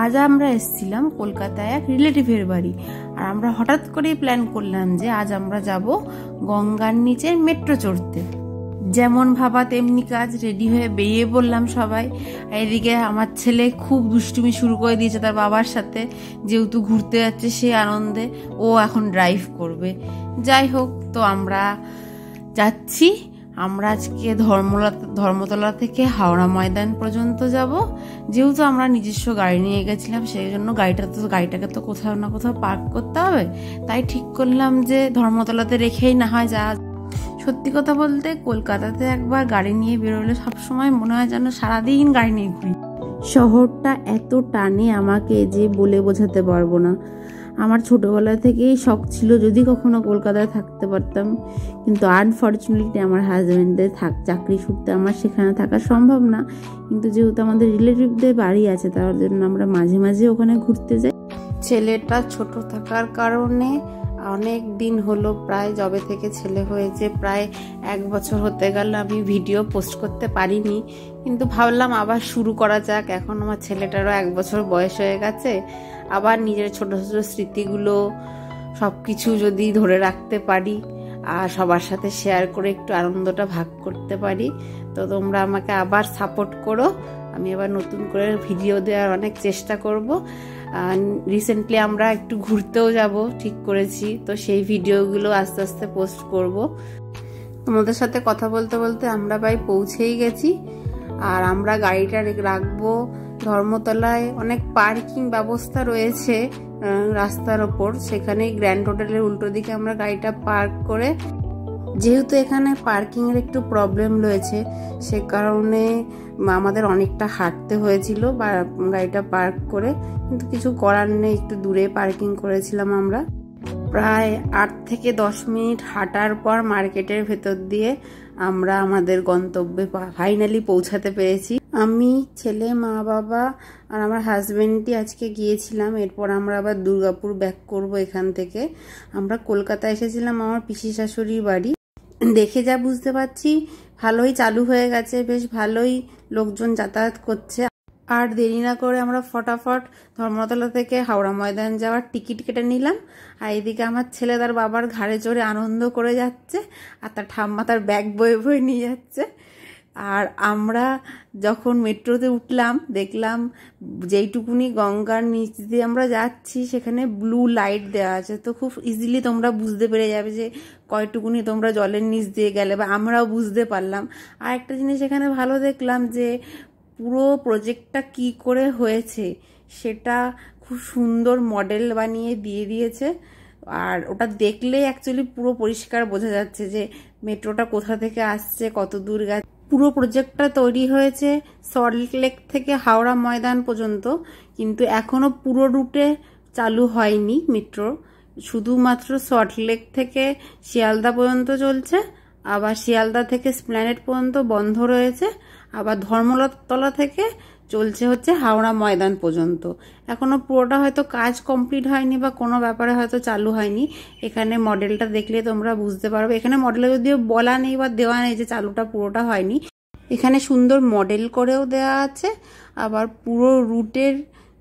আজ আমরা এসেছিলাম কলকাতায় এক রিলেটিভের বাড়ি। আর আমরা হঠাৎ করেই প্ল্যান করলাম যে আজ আমরা যাব গঙ্গার নিচে মেট্রো চড়তে। যেমন ভাবা তেমনি কাজ, রেডি হয়ে বেরিয়ে পড়লাম সবাই। এদিকে আমার ছেলে খুব দুষ্টুমি শুরু করে দিয়েছে তার বাবার সাথে, যেহেতু ঘুরতে যাচ্ছে সে আনন্দে ও এখন ড্রাইভ করবে। যাই হোক, তো আমরা যাচ্ছি। আমরা আজকে ধর্মতলা থেকে হাওড়া ময়দান পর্যন্ত যাব। যেহেতু আমরা নিজস্ব গাড়ি নিয়ে গেছিলাম, সেই জন্য গাড়িটাকে তো কোথাও না কোথাও পার্ক করতে হবে। তাই ঠিক করলাম যে ধর্মতলাতে রেখেই না হয় যা। সত্যি কথা বলতে কলকাতাতে একবার গাড়ি নিয়ে বেরোলে সবসময় মনে হয় যেন সারাদিন গাড়ি নিয়ে ঘুরি। শহরটা এত টানে আমাকে যে বলে বোঝাতে পারবো না। আমার ছোটবেলা থেকেই শখ ছিল যদি কখনো কলকাতায় থাকতে পারতাম, কিন্তু আনফর্চুনেটলি আমার হাজব্যান্ডের চাকরি সূত্রে আমার সেখানে থাকা সম্ভব না। কিন্তু যেহেতু আমাদের রিলেটিভদের বাড়ি আছে, তার জন্য আমরা মাঝে মাঝে ওখানে ঘুরতে যাই। ছেলেটা ছোট থাকার কারণে অনেক দিন হলো, প্রায় যবে থেকে ছেলে হয়েছে প্রায় 1 বছর হতে গেল আমি ভিডিও পোস্ট করতে পারিনি। কিন্তু ভাবলাম আবার শুরু করা যাক। এখন আমার ছেলেটারও 1 বছর বয়স হয়ে গেছে, আবার নিজের ছোট ছোট স্মৃতিগুলো সব কিছু যদি ধরে রাখতে পারি আর সবার সাথে শেয়ার করে একটু আনন্দটা ভাগ করতে পারি, তো তোমরা আমাকে আবার সাপোর্ট করো। আমি আবার নতুন করে ভিডিও দেওয়ার অনেক চেষ্টা করব। রিসেন্টলি আমরা একটু ঘুরতেও যাব ঠিক করেছি, তো সেই ভিডিওগুলো আস্তে আস্তে পোস্ট করব। তোমাদের সাথে কথা বলতে বলতে আমরা প্রায় পৌঁছেই গেছি। আর আমরা গাড়িটা রাখবো ধর্মতলায়। অনেক পার্কিং ব্যবস্থা রয়েছে রাস্তার ওপর, সেখানেই গ্র্যান্ড হোটেলের উল্টো দিকে আমরা গাড়িটা পার্ক করে, যেহেতু এখানে পার্কিং এর একটু প্রবলেম রয়েছে সে কারণে আমাদের অনেকটা হাঁটতে হয়েছিল গাড়িটা পার্ক করে। কিন্তু কিছু করার নেই, একটু দূরে পার্কিং করেছিলাম আমরা। প্রায় 8 থেকে 10 মিনিট হাঁটার পর মার্কেটের ভেতর দিয়ে আমরা আমাদের গন্তব্যে ফাইনালি পৌঁছাতে পেরেছি। আমি, ছেলে, মা, বাবা আর আমার হাজবেন্ডই আজকে গিয়েছিলাম। এরপর আমরা আবার দুর্গাপুর ব্যাক করব। এখান থেকে আমরা কলকাতা এসেছিলাম আমার পিসি শাশুড়ির বাড়ি। দেখে যা বুঝতে পারছি ভালোই চালু হয়ে গেছে, বেশ ভালোই লোকজন যাতায়াত করছে। আর দেরি না করে আমরা ফটাফট ধর্মতলা থেকে হাওড়া ময়দান যাওয়ার টিকিট কেটে নিলাম। আর এদিকে আমার ছেলে তার বাবার ঘাড়ে চড়ে আনন্দ করে যাচ্ছে, আর তার ঠাম্মা তার ব্যাগ বয়ে বয়ে নিয়ে যাচ্ছে। আর আমরা যখন মেট্রোতে উঠলাম দেখলাম যেইটুকুনি গঙ্গার নিচ দিয়ে আমরা যাচ্ছি সেখানে ব্লু লাইট দেওয়া আছে, তো খুব ইজিলি তোমরা বুঝতে পেরে যাবে যে কয়টুকুনি তোমরা জলের নিচ দিয়ে গেলে, বা আমরাও বুঝতে পারলাম। আর একটা জিনিস এখানে ভালো দেখলাম যে পুরো প্রজেক্টটা কি করে হয়েছে সেটা খুব সুন্দর মডেল বানিয়ে দিয়ে দিয়েছে। আর ওটা দেখলেই অ্যাকচুয়ালি পুরো পরিষ্কার বোঝা যাচ্ছে যে মেট্রোটা কোথা থেকে আসছে, কত দূর গেছে। পুরো প্রজেক্টটা তৈরি হয়েছে সল্টলেক থেকে হাওড়া ময়দান পর্যন্ত, কিন্তু এখনো পুরো রুটে চালু হয়নি মেট্রো। শুধুমাত্র সল্টলেক থেকে শিয়ালদা পর্যন্ত চলছে, আবার শিয়ালদা থেকে এসপ্ল্যানেড পর্যন্ত বন্ধ রয়েছে, আবার ধর্মতলা থেকে চলছে হচ্ছে হাওড়া ময়দান পর্যন্ত। এখনো পুরোটা হয়তো কাজ কমপ্লিট হয়নি বা কোনো ব্যাপারে হয়তো চালু হয়নি। এখানে মডেলটা দেখলে তোমরা বুঝতে পারবে। এখানে মডেলে যদিও বলা নেই বা দেওয়া নেই যে চালুটা পুরোটা হয়নি, এখানে সুন্দর মডেল করেও দেওয়া আছে। আবার পুরো রুটের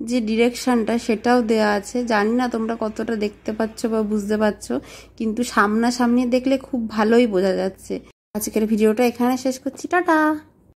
যে ডিরেকশনটা সেটাও দেওয়া আছে। জানি না তোমরা কতটা দেখতে পাচ্ছ বা বুঝতে পারছো, কিন্তু সামনাসামনি দেখলে খুব ভালোই বোঝা যাচ্ছে। আজকের ভিডিওটা এখানে শেষ করছি, টাটা।